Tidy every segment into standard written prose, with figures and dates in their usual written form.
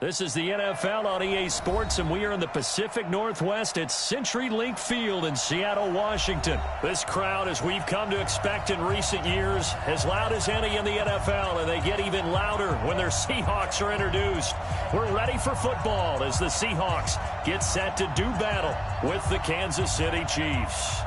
This is the NFL on EA Sports, and we are in the Pacific Northwest at CenturyLink Field in Seattle, Washington. This crowd, as we've come to expect in recent years, as loud as any in the NFL, and they get even louder when their Seahawks are introduced. We're ready for football as the Seahawks get set to do battle with the Kansas City Chiefs.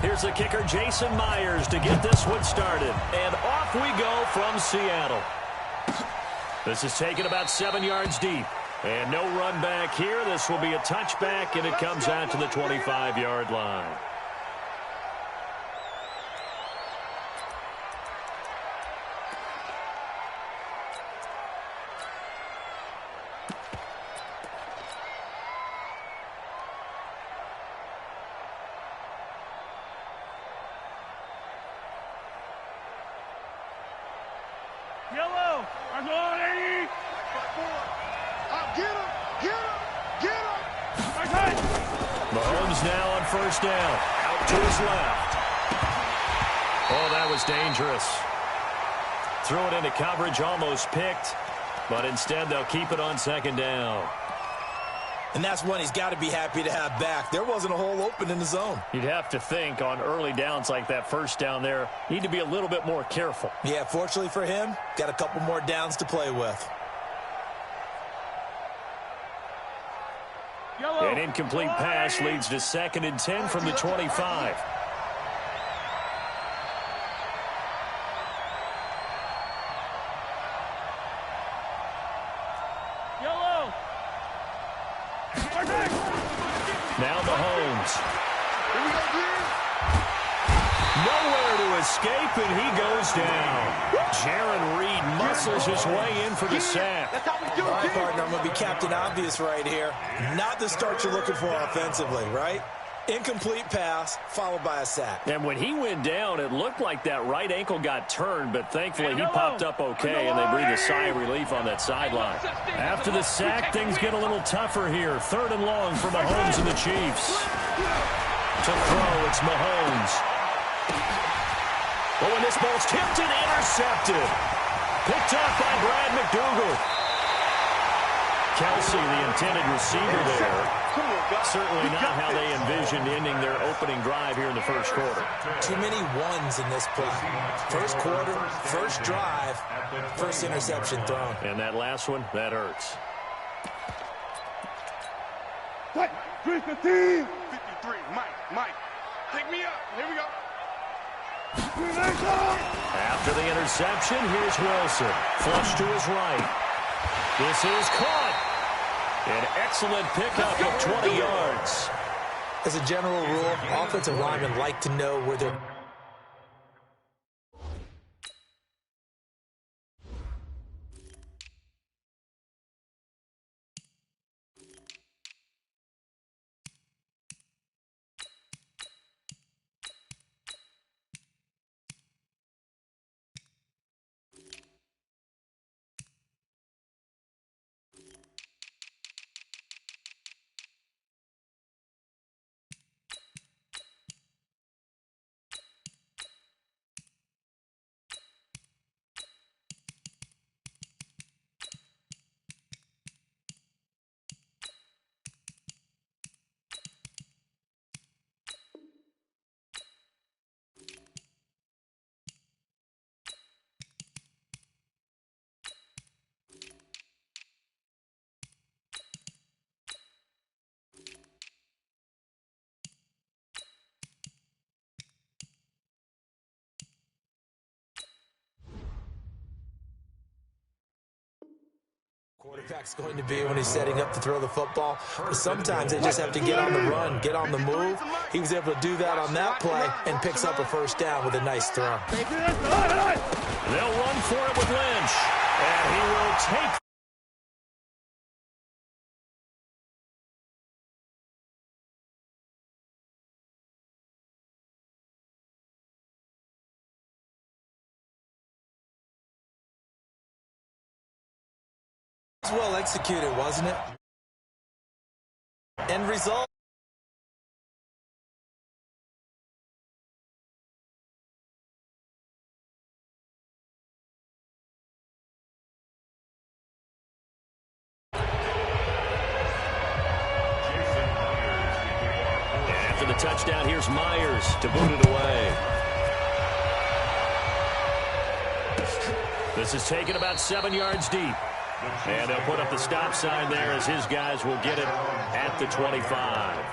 Here's the kicker, Jason Myers, to get this one started. And off we go from Seattle. This is taken about 7 yards deep. And no run back here. This will be a touchback, and it comes out to the 25-yard line. Yellow, I'm going 80. Get him, get him, get him. Mahomes now on first down. Out to his left. Oh, that was dangerous. Threw it into coverage, almost picked. But instead, they'll keep it on second down. And that's one he's got to be happy to have back. There wasn't a hole open in the zone. You'd have to think on early downs like that first down there, need to be a little bit more careful. Yeah, fortunately for him, got a couple more downs to play with. An incomplete pass leads to 2nd and 10 from the 25. escape, and he goes down. Jaron Reed muscles his way in for the sack. All right, partner, I'm going to be Captain Obvious right here. Not the start you're looking for offensively, right? Incomplete pass, followed by a sack. And when he went down, it looked like that right ankle got turned, but thankfully he popped up okay, and they breathed a sigh of relief on that sideline. After the sack, things get a little tougher here. 3rd and long for Mahomes and the Chiefs. To throw, it's Mahomes. Oh, and this ball's tipped and intercepted. Picked up by Brad McDougal. Kelsey, the intended receiver there. Certainly not how they envisioned ending their opening drive here in the first quarter. Too many ones in this play. First quarter, first drive, first interception thrown. And that last one, that hurts. 315. 53, Mike. Pick me up. Here we go. After the interception, here's Wilson. Flush to his right. This is caught. An excellent pickup of 20 yards. As a general rule, offensive linemen like to know where they're... Quarterback's going to be when he's setting up to throw the football. But sometimes they just have to get on the run, get on the move. He was able to do that on that play and picks up a first down with a nice throw. They'll run for it with Lynch. And he will take... It was well executed, wasn't it? End result. After the touchdown, here's Myers to boot it away. This is taken about 7 yards deep. And they'll put up the stop sign there as his guys will get it at the 25.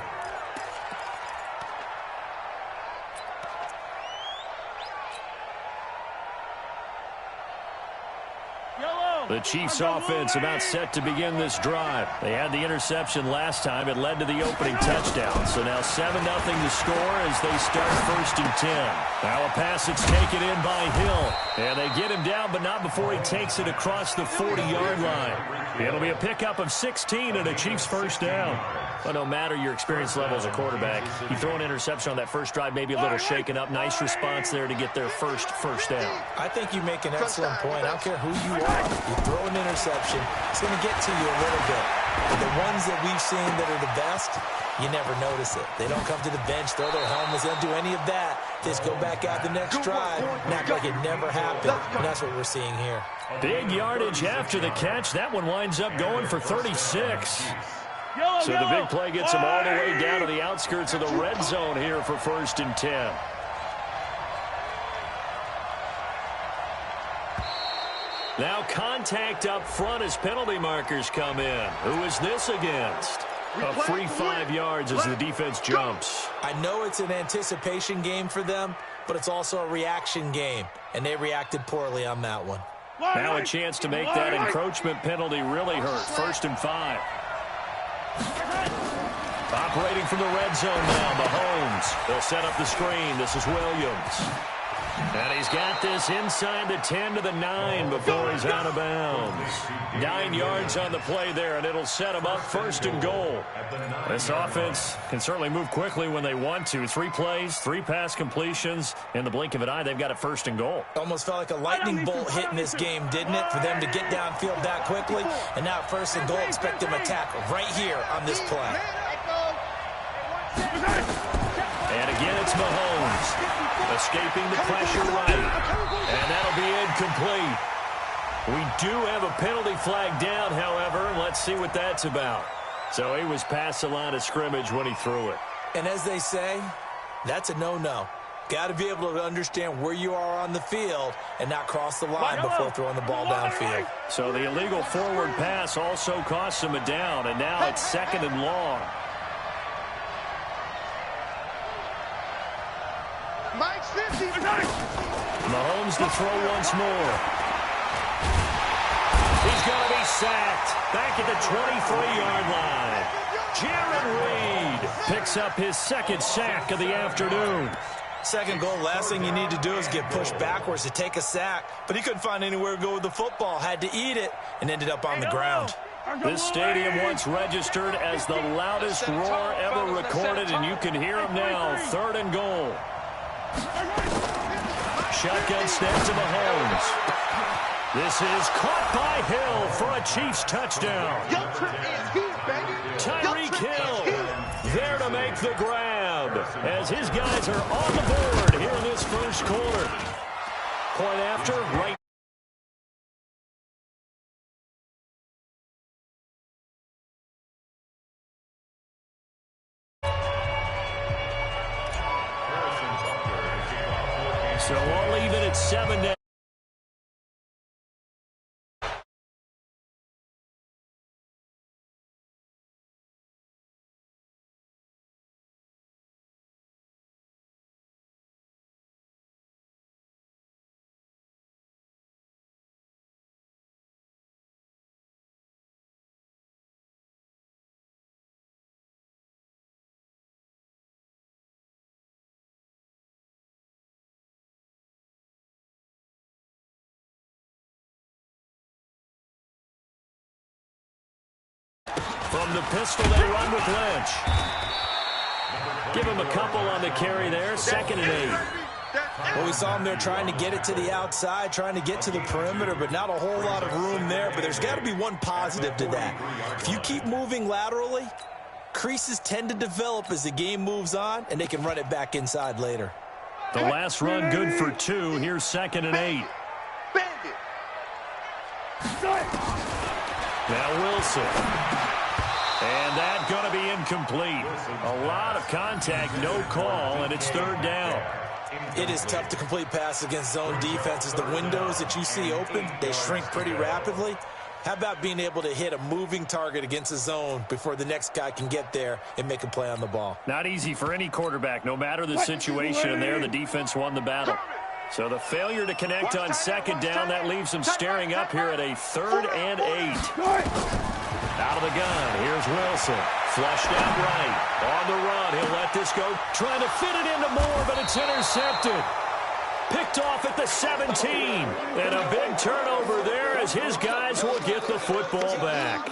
The Chiefs offense about set to begin this drive. They had the interception last time. It led to the opening touchdown. So now 7-0 to score as they start 1st and 10. Now a pass that's taken in by Hill. And they get him down, but not before he takes it across the 40-yard line. It'll be a pickup of 16 and a Chiefs first down. But no matter your experience level as a quarterback, you throw an interception on that first drive, maybe a little shaken up. Nice response there to get their first down. I think you make an excellent point. I don't care who you are. You throw an interception, it's going to get to you a little bit. But the ones that we've seen that are the best, you never notice it. They don't come to the bench, throw their helmets, they don't do any of that. They just go back out the next drive and act like it never happened. And that's what we're seeing here. Big yardage after the catch. That one winds up going for 36. So the big play gets him all the way down to the outskirts of the red zone here for 1st and 10. Now contact up front as penalty markers come in. Who is this against? A free 5 yards as the defense jumps. I know it's an anticipation game for them, but it's also a reaction game, and they reacted poorly on that one. Now a chance to make that encroachment penalty really hurt. 1st and 5. Operating from the red zone now, Mahomes. They'll set up the screen. This is Williams. And he's got this inside the 10 to the 9 before he's out of bounds. 9 yards on the play there, and it'll set him up 1st and goal. This offense can certainly move quickly when they want to. 3 plays, 3 pass completions. In the blink of an eye, they've got a 1st and goal. Almost felt like a lightning bolt hit in this game, didn't it? For them to get downfield that quickly. And now 1st and goal, expect them to tackle right here on this play. And again, it's Mahomes. Escaping the pressure right. And that'll be incomplete. We do have a penalty flag down, however. Let's see what that's about. So he was past the line of scrimmage when he threw it. And as they say, that's a no-no. Got to be able to understand where you are on the field and not cross the line before throwing the ball downfield. So the illegal forward pass also costs him a down, and now it's 2nd and long. Mike's 50. Mahomes to throw once more. He's going to be sacked. Back at the 23-yard line. Jaron Reed picks up his 2nd sack of the afternoon. 2nd goal, last thing you need to do is get pushed backwards to take a sack. But he couldn't find anywhere to go with the football. Had to eat it and ended up on the ground. This stadium once registered as the loudest roar ever recorded, and you can hear him now. 3rd and goal. Shotgun snap to Mahomes. This is caught by Hill for a Chiefs touchdown. Tyreek Hill there to make the grab as his guys are on the board here in this 1st quarter. Point after, right. So all even at 7 now. From the pistol, they run with Lynch. Give him a couple on the carry there. 2nd and 8. Well, we saw him there trying to get it to the outside, trying to get to the perimeter, but not a whole lot of room there. But there's got to be one positive to that. If you keep moving laterally, creases tend to develop as the game moves on, and they can run it back inside later. The last run good for 2. Here's 2nd and 8. Now Wilson. And that's going to be incomplete. A lot of contact, no call, and it's 3rd down. It is tough to complete passes against zone defenses. The windows that you see open, they shrink pretty rapidly. How about being able to hit a moving target against a zone before the next guy can get there and make a play on the ball? Not easy for any quarterback. No matter the situation in there, the defense won the battle. So the failure to connect on 2nd down, that leaves him staring up here at a 3rd and 8. Out of the gun, here's Wilson. Flushed out right. On the run, he'll let this go. Trying to fit it into Moore, but it's intercepted. Picked off at the 17. And a big turnover there as his guys will get the football back.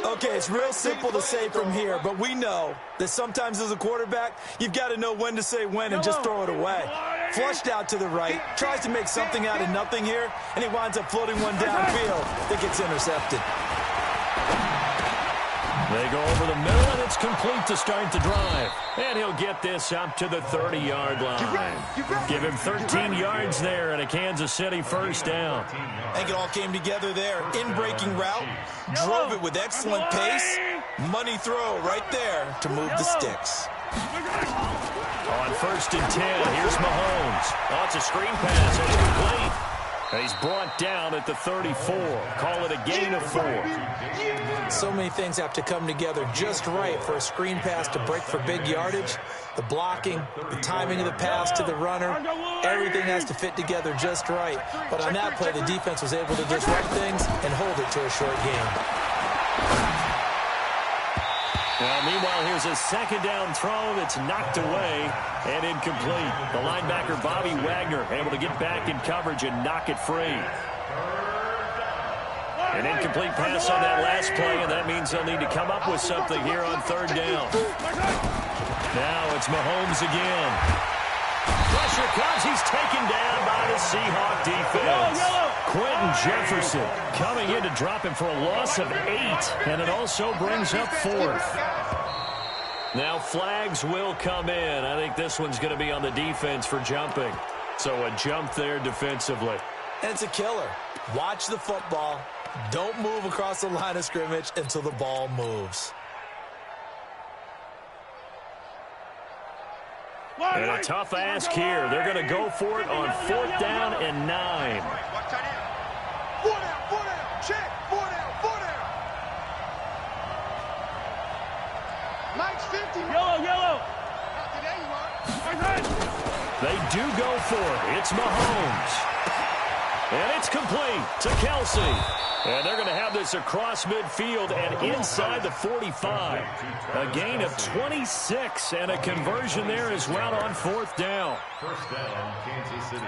Okay, it's real simple to say from here, but we know that sometimes as a quarterback, you've got to know when to say when and just throw it away. Flushed out to the right, tries to make something out of nothing here, and he winds up floating one downfield that gets intercepted. They go over the middle, and it's complete to start the drive. And he'll get this up to the 30-yard line. Give him 13 yards there and a Kansas City 1st down. I think it all came together there. In-breaking route, drove it with excellent pace. Money throw right there to move the sticks. On 1st and 10, here's Mahomes. Oh, it's a screen pass. It's complete. And he's brought down at the 34. Call it a gain of 4. So many things have to come together just right for a screen pass to break for big yardage. The blocking, the timing of the pass to the runner, everything has to fit together just right. But on that play, the defense was able to disrupt things and hold it to a short game. Well, meanwhile, here's a second down throw that's knocked away and incomplete. The linebacker, Bobby Wagner, able to get back in coverage and knock it free. An incomplete pass on that last play, and that means they'll need to come up with something here on third down. Now it's Mahomes again. Pressure comes. He's taken down by the Seahawk defense. Quentin Jefferson coming in to drop him for a loss of 8, and it also brings up 4th. Now flags will come in. I think this one's going to be on the defense for jumping. So a jump there defensively. And it's a killer. Watch the football. Don't move across the line of scrimmage until the ball moves. And a tough ask here. They're going to go for it on 4th down and 9. 4 down, check, 4 down. Mike's 50. Yellow. There you are. They do go for it. It's Mahomes. And it's complete to Kelsey. And they're going to have this across midfield and inside the 45. A gain of 26 and a conversion there as well on 4th down. First down, Kansas City.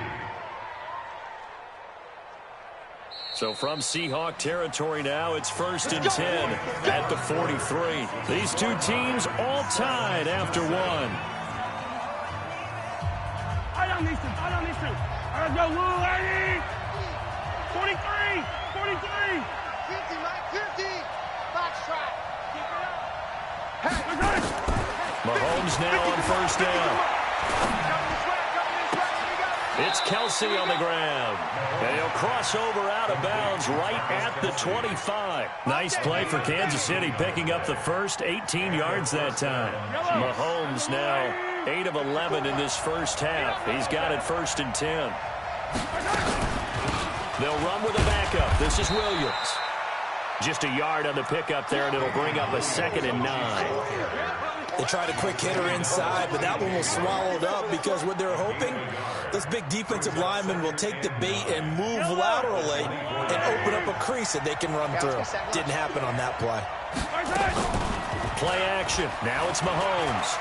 So from Seahawk territory now, it's 1st and 10 at the 43. These two teams all tied after one. I don't need to. Let's go, Lou, Eddie. 43. 50, Mike, 50. Box track. Mahomes now on 1st down. It's Kelsey on the ground. And he'll cross over out of bounds right at the 25. Nice play for Kansas City, picking up the first 18 yards that time. Mahomes now 8 of 11 in this first half. He's got it 1st and 10. They'll run with a backup. This is Williams. Just a yard on the pickup there, and it'll bring up a 2nd and 9. They tried a quick hitter inside, but that one was swallowed up because what they're hoping, those big defensive linemen will take the bait and move laterally and open up a crease that they can run through. Didn't happen on that play. Play action. Now it's Mahomes.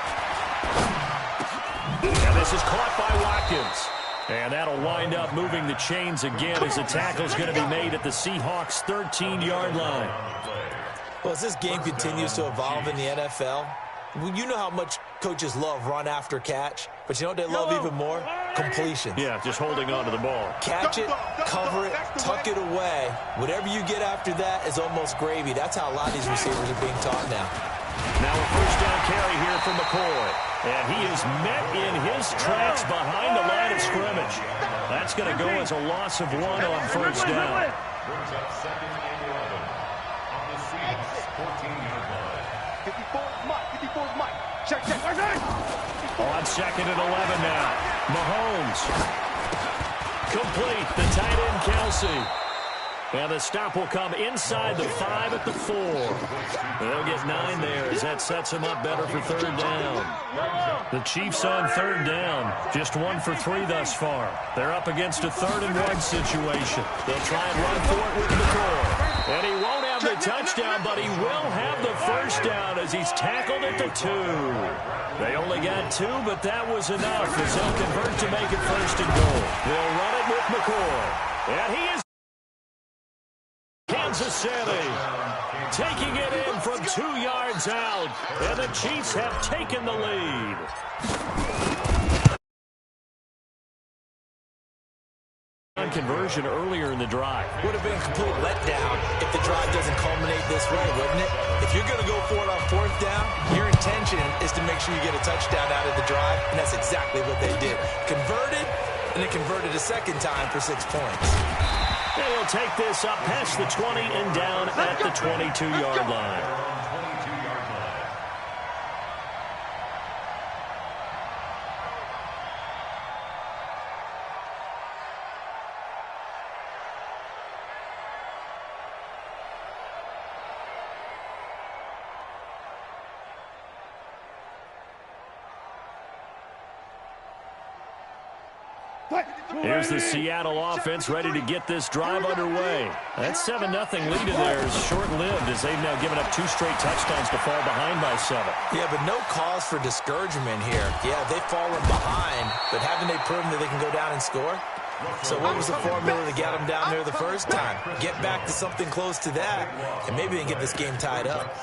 And this is caught by Watkins. And that'll wind up moving the chains again as the tackle's going to be made at the Seahawks' 13-yard line. Well, as this game continues to evolve in the NFL, you know how much coaches love run after catch, but you know what they love even more? Completion. Yeah, just holding on to the ball. Catch it, cover it, tuck it away. Whatever you get after that is almost gravy. That's how a lot of these receivers are being taught now. Now a 1st down carry here for McCoy. And he is met in his tracks behind the line of scrimmage. That's going to go as a loss of 1 on 1st down. Brings up 2nd and 11 on the Seahawks 14-yard line. 54 is Mike. Check. On 2nd and 11 now. Mahomes. Complete. The tight end, Kelsey. And the stop will come inside the 5 at the 4. They'll get 9 there as that sets them up better for 3rd down. The Chiefs on 3rd down. Just 1 for 3 thus far. They're up against a 3rd and 1 situation. They'll try and run for it with McCoy. And he won't have the touchdown, but he will have the 1st down as he's tackled at the 2. They only got 2, but that was enough as they'll convert to make it 1st and goal. They'll run it with McCoy. And he is Kansas City taking it in from 2 yards out, and the Chiefs have taken the lead. On conversion earlier in the drive. Would have been a complete letdown if the drive doesn't culminate this way, wouldn't it? If you're going to go for it on 4th down, your intention is to make sure you get a touchdown out of the drive, and that's exactly what they did. Converted, and they converted a 2nd time for 6 points. They'll take this up past the 20 and down at the 22-yard line. Here's the Seattle offense ready to get this drive underway. That 7-0 lead in there is short-lived as they've now given up 2 straight touchdowns to fall behind by 7. Yeah, but no cause for discouragement here. Yeah, they've fallen behind, but haven't they proven that they can go down and score? So what was the formula to get them down there the first time? Get back to something close to that, and maybe they can get this game tied up.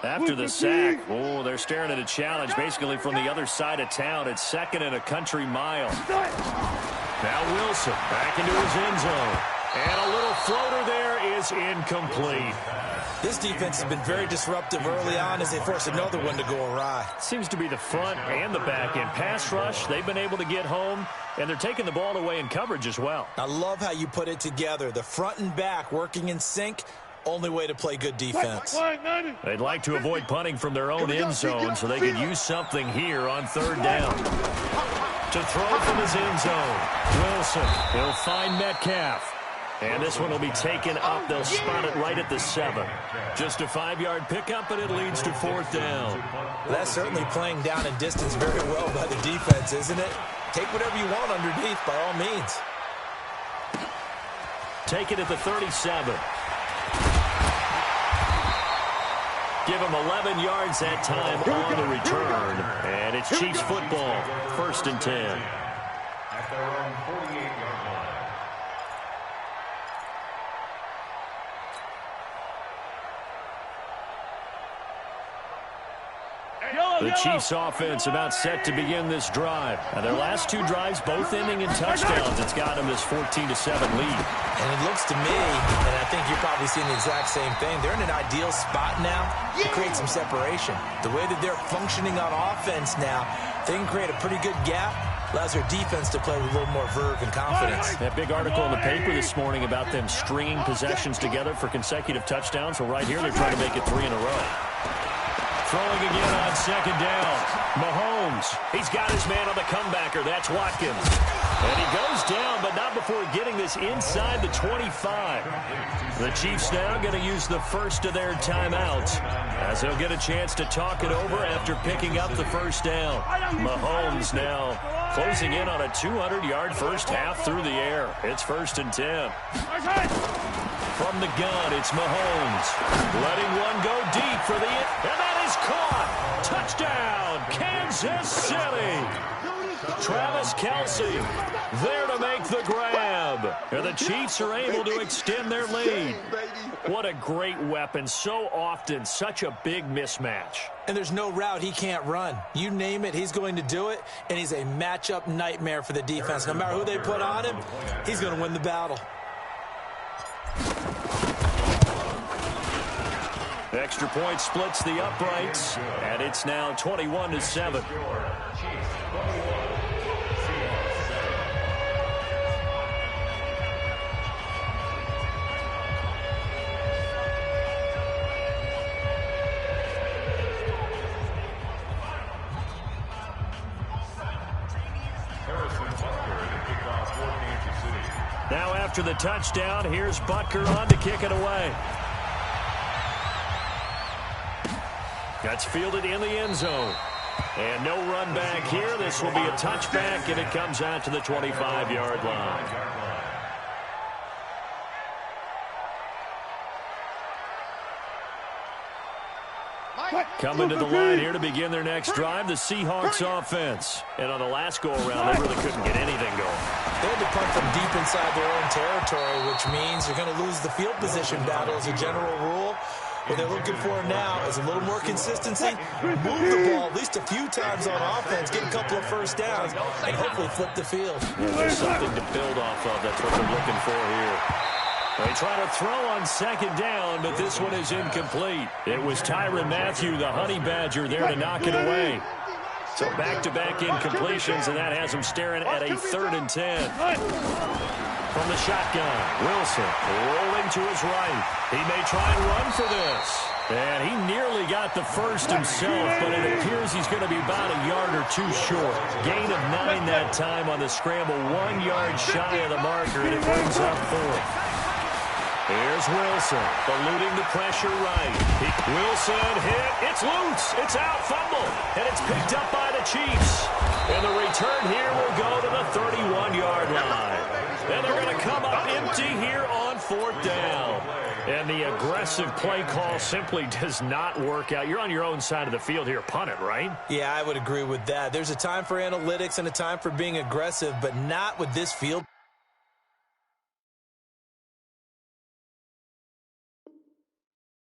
After the sack, they're staring at a challenge basically from the other side of town. It's 2nd and a country mile. Now Wilson back into his end zone. And a little floater there is incomplete. This defense has been very disruptive early on as they force another one to go awry. Seems to be the front and the back end. Pass rush, they've been able to get home, and they're taking the ball away in coverage as well. I love how you put it together. The front and back working in sync. Only way to play good defense. They'd like to avoid punting from their own end zone so they could use something here on 3rd down. To throw from his end zone, Wilson. He'll find Metcalf. And this one will be taken up. They'll spot it right at the 7. Just a 5-yard pickup, and it leads to 4th down. That's certainly playing down and distance very well by the defense, isn't it? Take whatever you want underneath by all means. Take it at the 37. Give him 11 yards that time on the return. And it's Chiefs football, 1st and 10. At their own 48-yard line. The Chiefs offense about set to begin this drive. Now their last 2 drives both ending in touchdowns. It's got them this 14-7 lead. And it looks to me, and I think you're probably seeing the exact same thing, they're in an ideal spot now to create some separation. The way that they're functioning on offense now, they can create a pretty good gap. Allows their defense to play with a little more verve and confidence. That big article in the paper this morning about them stringing possessions together for consecutive touchdowns. Well, right here they're trying to make it 3 in a row. Throwing again on 2nd down. Mahomes. He's got his man on the comebacker. That's Watkins. And he goes down, but not before getting this inside the 25. The Chiefs now going to use the first of their timeouts as they'll get a chance to talk it over after picking up the 1st down. Mahomes now closing in on a 200-yard first half through the air. It's 1st and 10. From the gun, it's Mahomes. Letting one go deep for the... And that is caught! Touchdown, Kansas City! Travis Kelce there to make the grab. And the Chiefs are able to extend their lead. What a great weapon. So often, such a big mismatch. And there's no route he can't run. You name it, he's going to do it. And he's a matchup nightmare for the defense. No matter who they put on him, he's going to win the battle. Extra point splits the uprights, and it's now 21-7. Now after the touchdown, here's Butker on to kick it away. That's fielded in the end zone. And no run back here. This will be a touchback, and it comes out to the 25-yard line. Coming to the line here to begin their next drive, the Seahawks offense. And on the last go-around, they really couldn't get anything going. They had to punt from deep inside their own territory, which means they're going to lose the field position battle as a general rule. What they're looking for now is a little more consistency, move the ball at least a few times on offense, get a couple of first downs, and hopefully flip the field. There's something to build off of. That's what they're looking for here. They try to throw on 2nd down, but this one is incomplete. It was Tyrann Mathieu, the Honey Badger, there to knock it away. So back-to-back incompletions, and that has him staring at a 3rd and 10. From the shotgun, Wilson rolling to his right. He may try and run for this. And he nearly got the first himself, but it appears he's going to be about a yard or two short. Gain of 9 that time on the scramble, 1 yard shy of the marker, and it brings up 4th. Here's Wilson, eluding the pressure right. Wilson hit. It's loose. It's out. Fumble. And it's picked up by the Chiefs. And the return here will go to the 31-yard line. And they're going to come up empty here on 4th down. And the aggressive play call simply does not work out. You're on your own side of the field here. Punt it, right? Yeah, I would agree with that. There's a time for analytics and a time for being aggressive, but not with this field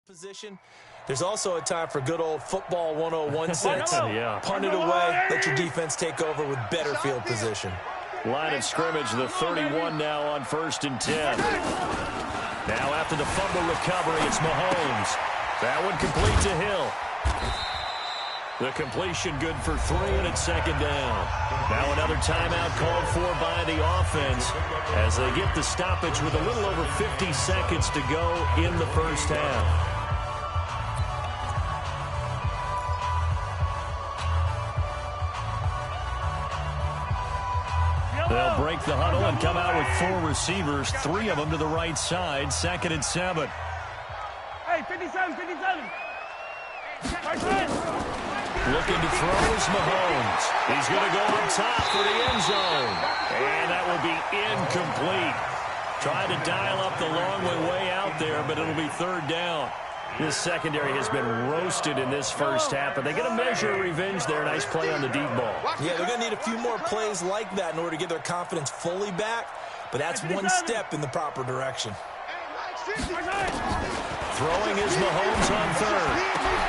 position. There's also a time for good old football 101 sense. Punt it away, let your defense take over with better field position. Line of scrimmage, the 31 now on 1st and 10. Now after the fumble recovery, it's Mahomes. That one complete to Hill. The completion good for 3, and it's 2nd down. Now another timeout called for by the offense as they get the stoppage with a little over 50 seconds to go in the first half. They'll break the huddle and come out with 4 receivers, 3 of them to the right side. 2nd and 7. Hey, 57, 57. Looking to throw is Mahomes. He's going to go on top for the end zone. And that will be incomplete. Tried to dial up the long way out there, but it'll be 3rd down. This secondary has been roasted in this first half, but they get a measure of revenge there. Nice play on the deep ball. Yeah, they're going to need a few more plays like that in order to get their confidence fully back, but that's one step in the proper direction. Throwing is Mahomes on 3rd.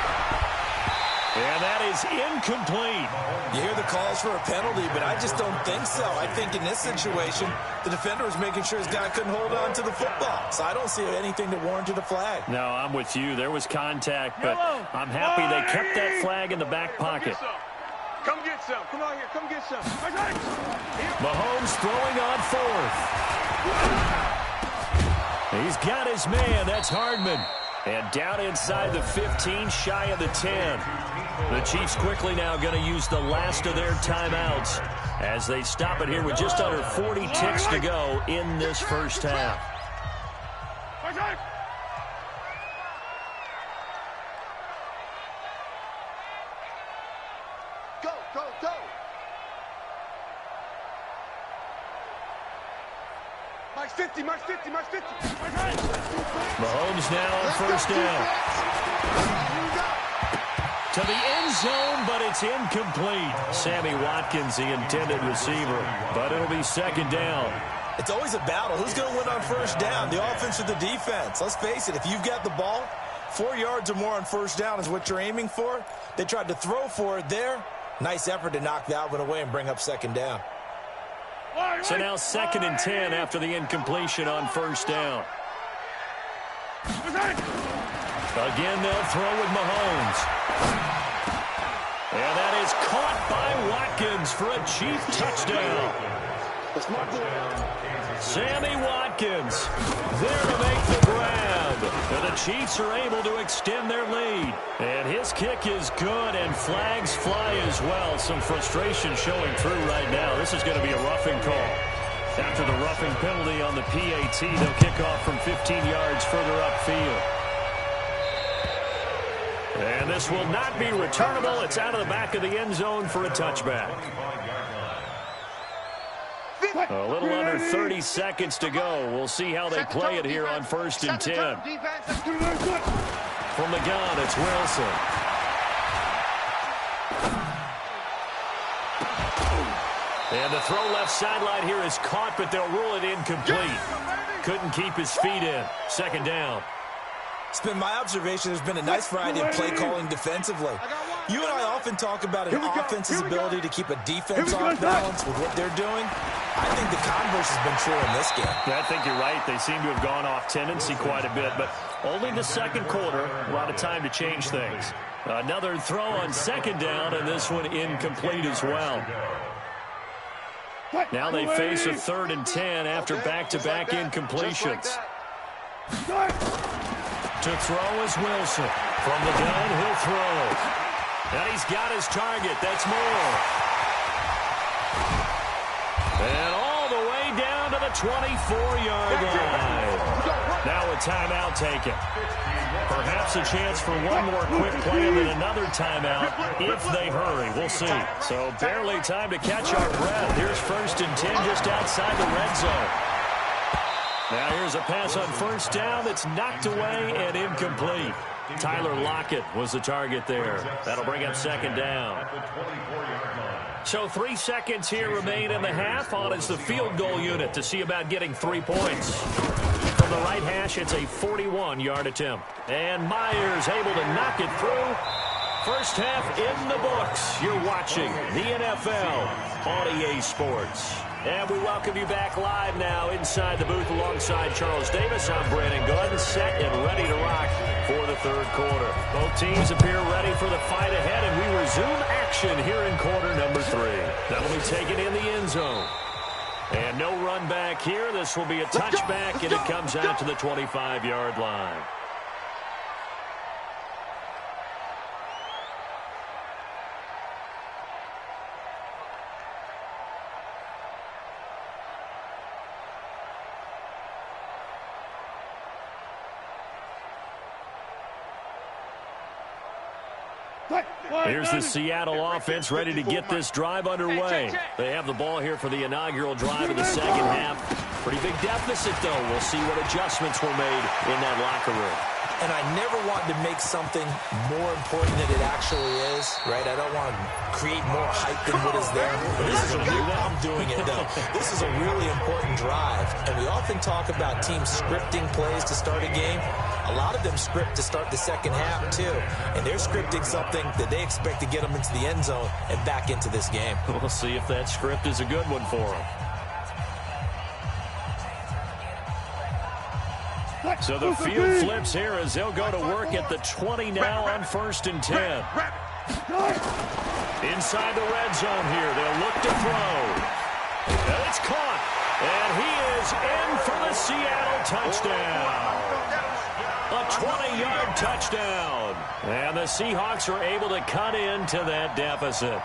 And that is incomplete. You hear the calls for a penalty, but I just don't think so. I think in this situation, the defender was making sure his guy couldn't hold on to the football. So I don't see anything that warranted a flag. No, I'm with you. There was contact, but I'm happy they kept that flag in the back pocket. Come get some. Come on here. Come get some. Mahomes throwing on 4th. He's got his man. That's Hardman. And down inside the 15, shy of the 10. The Chiefs quickly now going to use the last of their timeouts as they stop it here with just under 40 ticks to go in this first half. Go, go, go. March 50, March 50, March 50. Mahomes now on 1st down. To the end zone, but it's incomplete. Sammy Watkins, the intended receiver, but it'll be 2nd down. It's always a battle. Who's going to win on 1st down, the offense or the defense? Let's face it, if you've got the ball, 4 yards or more on 1st down is what you're aiming for. They tried to throw for it there. Nice effort to knock that one away and bring up 2nd down. So now 2nd and 10 after the incompletion on 1st down. Again, they'll throw with Mahomes. And that is caught by Watkins for a Chief touchdown. Sammy Watkins there to make the grab. And the Chiefs are able to extend their lead. And his kick is good, and flags fly as well. Some frustration showing through right now. This is going to be a roughing call. After the roughing penalty on the PAT, they'll kick off from 15 yards further upfield. And this will not be returnable. It's out of the back of the end zone for a touchback. A little under 30 seconds to go. We'll see how they play it here on 1st and 10. From the gun, it's Wilson. And the throw left sideline here is caught, but they'll rule it incomplete. Couldn't keep his feet in. 2nd down. It's been my observation there's been a nice variety of play calling defensively. You and I often talk about an offense's ability to keep a defense off balance with what they're doing. I think the converse has been true in this game. I think you're right. They seem to have gone off tendency quite a bit, but only the 2nd quarter. A lot of time to change things. Another throw on 2nd down, and this one incomplete as well. Now they face a 3rd and 10 after back-to-back incompletions. To throw is Wilson. From the gun, he'll throw. And he's got his target. That's Moore. And all the way down to the 24-yard line. Now a timeout taken. Perhaps a chance for one more quick play and then another timeout if they hurry. We'll see. So barely time to catch our breath. Here's 1st and 10 just outside the red zone. Now here's a pass on 1st down that's knocked away and incomplete. Tyler Lockett was the target there. That'll bring up 2nd down. So 3 seconds here remain in the half. On is the field goal unit to see about getting 3 points. From the right hash, it's a 41-yard attempt. And Myers able to knock it through. First half in the books. You're watching the NFL on EA Sports. And we welcome you back live now inside the booth alongside Charles Davis. I'm Brandon Gordon, set and ready to rock for the 3rd quarter. Both teams appear ready for the fight ahead, and we resume action here in quarter number 3. That'll be taken in the end zone. And no run back here. This will be a touchback, and it comes out to the 25-yard line. Here's the Seattle offense ready to get this drive underway. They have the ball here for the inaugural drive of the 2nd half. Pretty big deficit, though. We'll see what adjustments were made in that locker room. And I never want to make something more important than it actually is, right? I don't want to create more hype than what is there. But this is I'm doing it, though. This is a really important drive. And we often talk about teams scripting plays to start a game. A lot of them script to start the 2nd half, too. And they're scripting something that they expect to get them into the end zone and back into this game. We'll see if that script is a good one for them. So the field flips here as they'll go to work at the 20 now on 1st and 10. Inside the red zone here. They'll look to throw. And it's caught. And he is in for the Seattle touchdown. A 20-yard touchdown. And the Seahawks are able to cut into that deficit.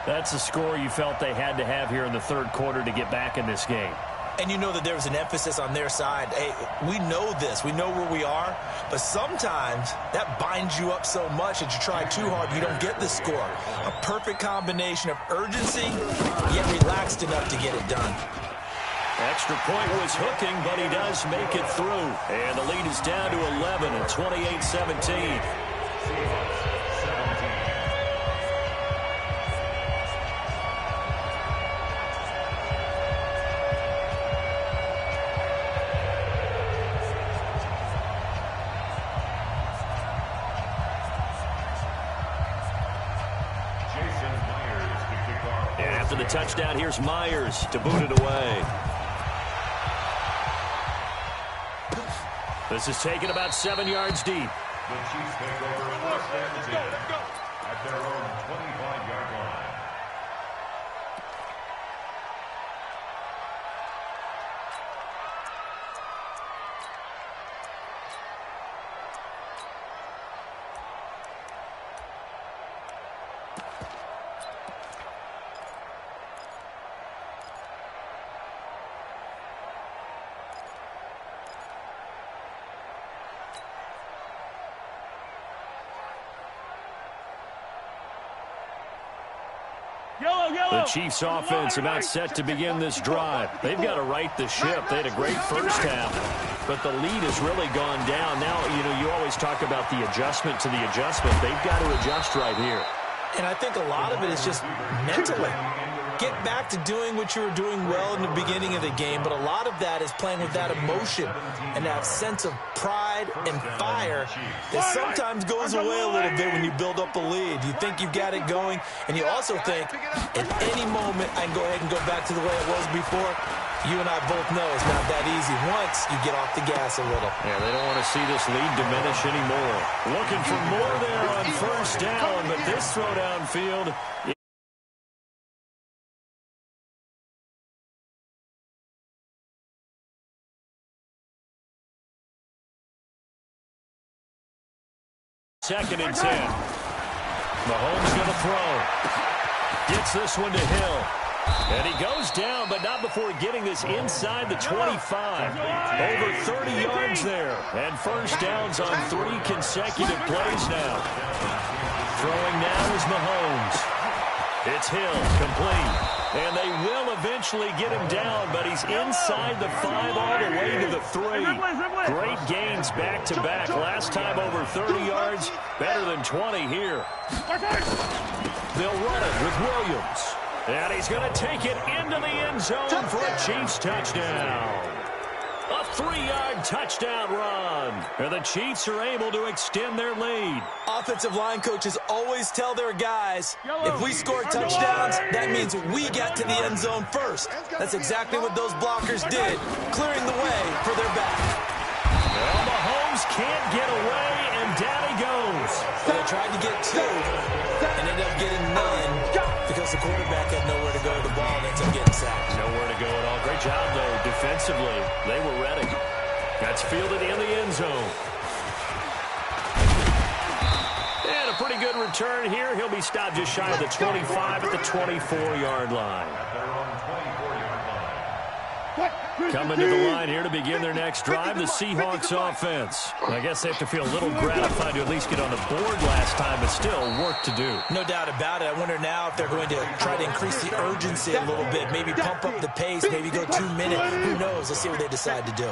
That's the score you felt they had to have here in the 3rd quarter to get back in this game. And you know that there's an emphasis on their side. Hey, we know this. We know where we are. But sometimes that binds you up so much that you try too hard, you don't get the score. A perfect combination of urgency, yet relaxed enough to get it done. Extra point was hooking, but he does make it through. And the lead is down to 11 at 28-17. After the touchdown, here's Myers to boot it away. This is taken about 7 yards deep. The Chiefs take over 1st and 10 at their own 25-yard line. The Chiefs offense about set to begin this drive. They've got to right the ship. They had a great first half, but the lead has really gone down. Now, you always talk about the adjustment to the adjustment. They've got to adjust right here. And I think a lot of it is just mentally. Get back to doing what you were doing well in the beginning of the game, but a lot of that is playing with that emotion and that sense of pride and fire that sometimes goes away a little bit when you build up a lead. You think you've got it going, and you also think at any moment I can go ahead and go back to the way it was before. You and I both know it's not that easy once you get off the gas a little. Yeah, they don't want to see this lead diminish anymore. Looking for more there on 1st down, but this throw downfield. Second and 10. Mahomes going to throw. Gets this one to Hill. And he goes down, but not before getting this inside the 25. Over 30 yards there. And first downs on 3 consecutive plays now. Throwing now is Mahomes. It's Hill, complete. And they will eventually get him down, but he's inside the 5 all the way to the 3. Great gains back-to-back. Last time over 30 yards, better than 20 here. They'll run it with Williams. And he's going to take it into the end zone for a Chiefs touchdown. A 3-yard touchdown run. And the Chiefs are able to extend their lead. Offensive line coaches always tell their guys, if we score touchdowns, that means we get to the end zone first. That's exactly what those blockers did, clearing the way for their back. Well, Mahomes can't get away, and down he goes. Well, they tried to get 2 and ended up getting none because the quarterback had nowhere to go with the ball and ends up getting sacked. Nowhere to go at all. Great job, though, defensively. They were ready. That's fielded in the end zone. And a pretty good return here. He'll be stopped just shy of the 25 at the 24-yard line. Coming to the line here to begin their next drive, the Seahawks offense. I guess they have to feel a little gratified to at least get on the board last time, but still work to do. No doubt about it. I wonder now if they're going to try to increase the urgency a little bit, maybe pump up the pace, maybe go 2 minutes. Who knows? Let's see what they decide to do.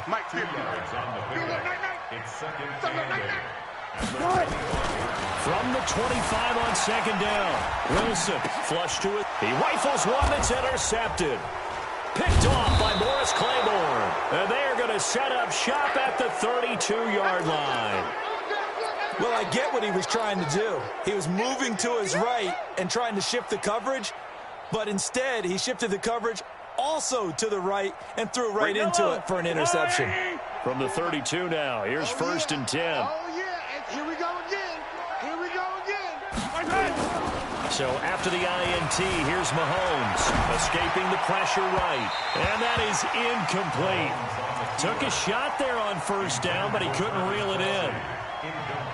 From the 25 on second down, Wilson flushed to it. He rifles one that's intercepted. Picked off by Morris Claiborne. And they are going to set up shop at the 32-yard line. Well, I get what he was trying to do. He was moving to his right and trying to shift the coverage, but instead he shifted the coverage also to the right and threw right into it for an interception. From the 32 now, here's 1st and 10. Oh, yeah, and here we go again. Here we go again. So after the INT, here's Mahomes, escaping the pressure right. And that is incomplete. Took a shot there on first down, but he couldn't reel it in.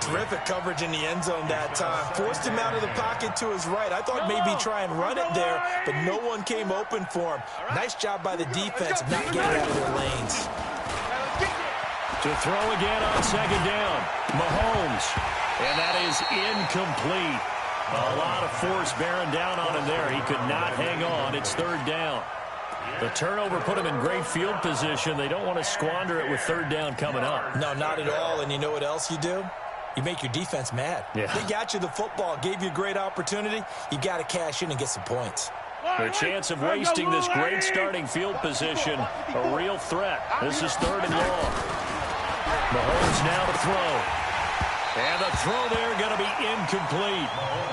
Terrific coverage in the end zone that time. Forced him out of the pocket to his right. I thought maybe try and run it there, but no one came open for him. Nice job by the defense of not getting out of their lanes. To throw again on second down, Mahomes. And that is incomplete. A lot of force bearing down on him there. He could not hang on. It's 3rd down. The turnover put him in great field position. They don't want to squander it with 3rd down coming up. No, not at all. And you know what else you do? You make your defense mad. Yeah. They got you the football, gave you a great opportunity. You got to cash in and get some points. The chance of wasting this great starting field position, a real threat. This is 3rd and long. Mahomes now to throw. And the throw there going to be incomplete.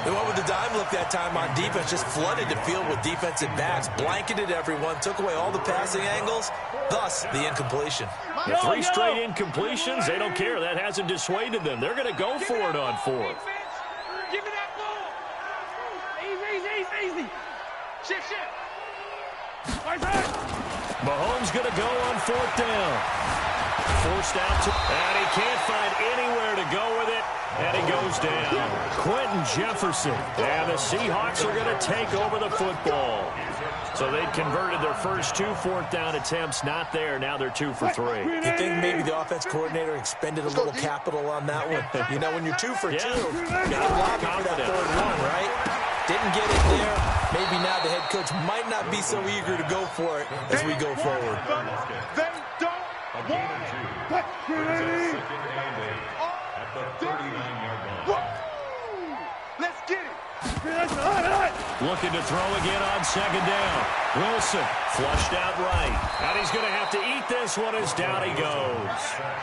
They went with the dime look that time on defense, just flooded the field with defensive backs, blanketed everyone, took away all the passing angles, thus the incompletion. The 3 straight incompletions, they don't care. That hasn't dissuaded them. They're going to go for it on 4th. Give me that ball. Easy. Shift. Mahomes going to go on 4th down. Forced out to, and he can't find anywhere to go with it, and he goes down. Quentin Jefferson, and the Seahawks are going to take over the football. So they'd converted their first 2 4th down attempts, not there. Now they're 2 for 3. You think maybe the offense coordinator expended a little capital on that one? You know, when you're 2 for 2, you're lobbying for that 3rd one, right? Didn't get it there. Maybe now the head coach might not be so eager to go for it as we go forward. They don't want At the 39-yard line. Let's get it. Looking to throw again on second down. Wilson flushed out right. And he's going to have to eat this one as down he goes.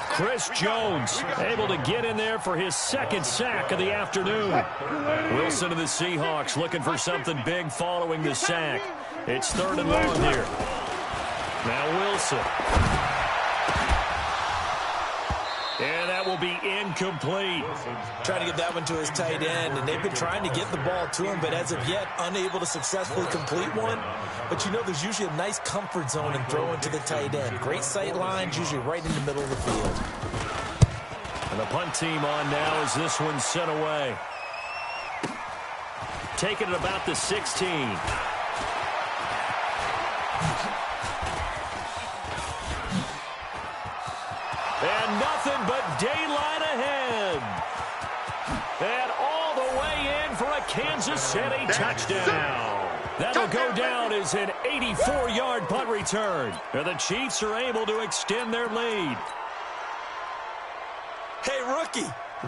Chris Jones able to get in there for his 2nd sack of the afternoon. Wilson of the Seahawks looking for something big following the sack. It's 3rd and long here. Now Wilson. And that will be incomplete. Trying to get that one to his tight end, and they've been trying to get the ball to him, but as of yet, unable to successfully complete one. But you know there's usually a nice comfort zone in throwing to the tight end. Great sight lines, usually right in the middle of the field. And the punt team on now as this one's sent away. Taking it about the 16. nothing but daylight ahead. And all the way in for a Kansas City touchdown. That'll go down as an 84-yard punt return. And the Chiefs are able to extend their lead. Hey, rookie,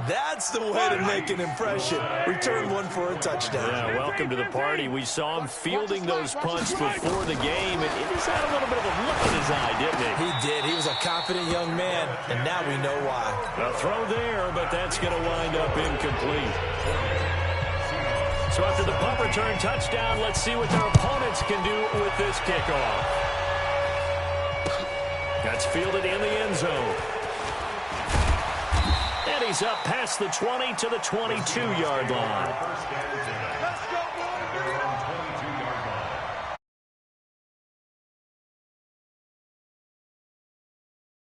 that's the way to make an impression. Return one for a touchdown. Yeah, welcome to the party. We saw him fielding those punts before the game, and he just had a little bit of a look in his eye, didn't he? He did. He was a confident young man, and now we know why. A throw there, but that's going to wind up incomplete. So after the punt return touchdown, let's see what their opponents can do with this kickoff. That's fielded in the end zone. And he's up past the 20 to the 22-yard line.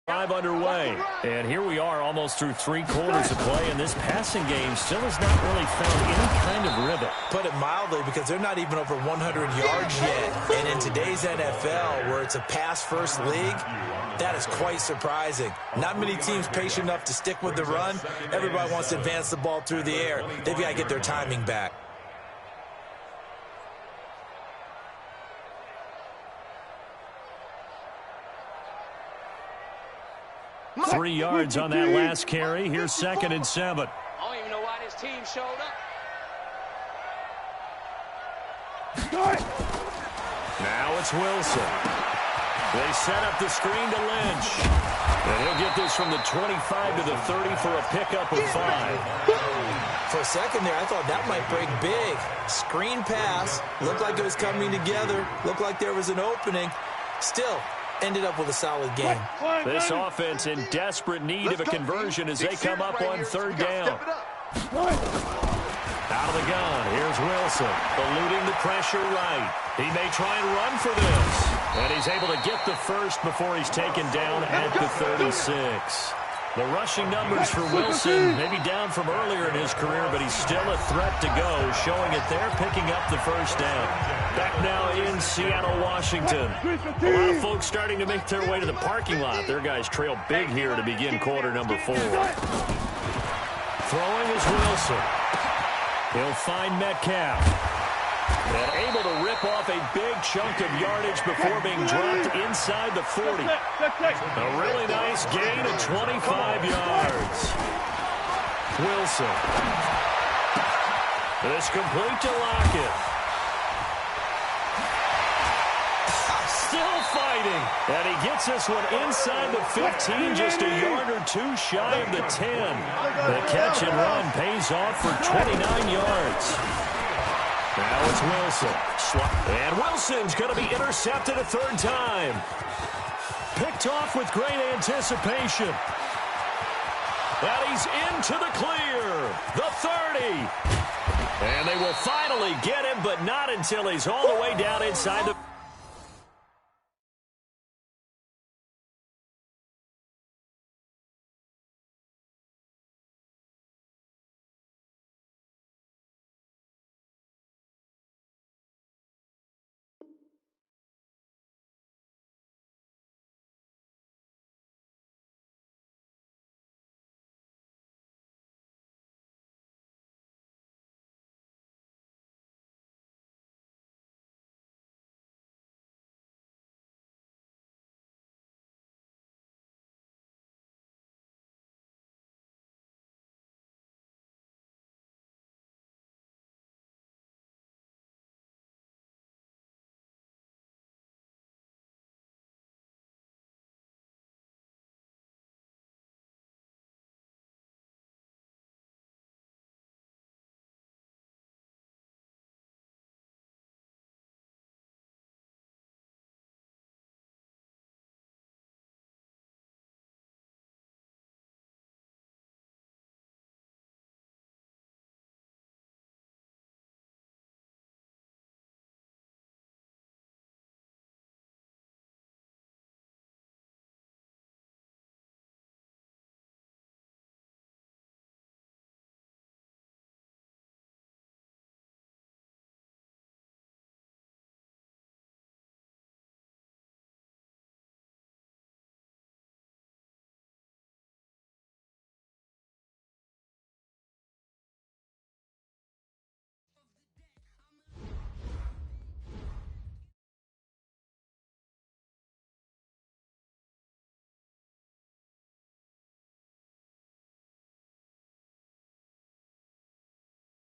Drive underway. And here we are almost through 3 quarters of play, and this passing game still has not really found any kind of rhythm. Put it mildly, because they're not even over 100 yards yet. And in today's NFL, where it's a pass-first league, that is quite surprising. Not many teams patient enough to stick with the run. Everybody wants to advance the ball through the air. They've got to get their timing back. Three yards on that last carry. Here's 2nd and 7. I don't even know why this team showed up. Now it's Wilson. They set up the screen to Lynch. And he'll get this from the 25 to the 30 for a pickup of 5. For a second there, I thought that might break big. Screen pass. Looked like it was coming together. Looked like there was an opening. Still, ended up with a solid game. This offense in desperate need of a conversion as they come up on 3rd down. Out of the gun, here's Wilson, eluding the pressure right. He may try and run for this. And he's able to get the first before he's taken down at the 36. The rushing numbers for Wilson may be down from earlier in his career, but he's still a threat to go, showing it there, picking up the first down. Back now in Seattle, Washington. A lot of folks starting to make their way to the parking lot. Their guys trail big here to begin quarter number 4. Throwing is Wilson. He'll find Metcalf. And able to rip off a big chunk of yardage before being dropped inside the 40. A really nice gain of 25 yards. Wilson. This complete to Lockett. Still fighting. And he gets this one inside the 15, just a yard or 2 shy of the 10. The catch and run pays off for 29 yards. Now it's Wilson. And Wilson's going to be intercepted a 3rd time. Picked off with great anticipation. And he's into the clear. The 30. And they will finally get him, but not until he's all the way down inside the...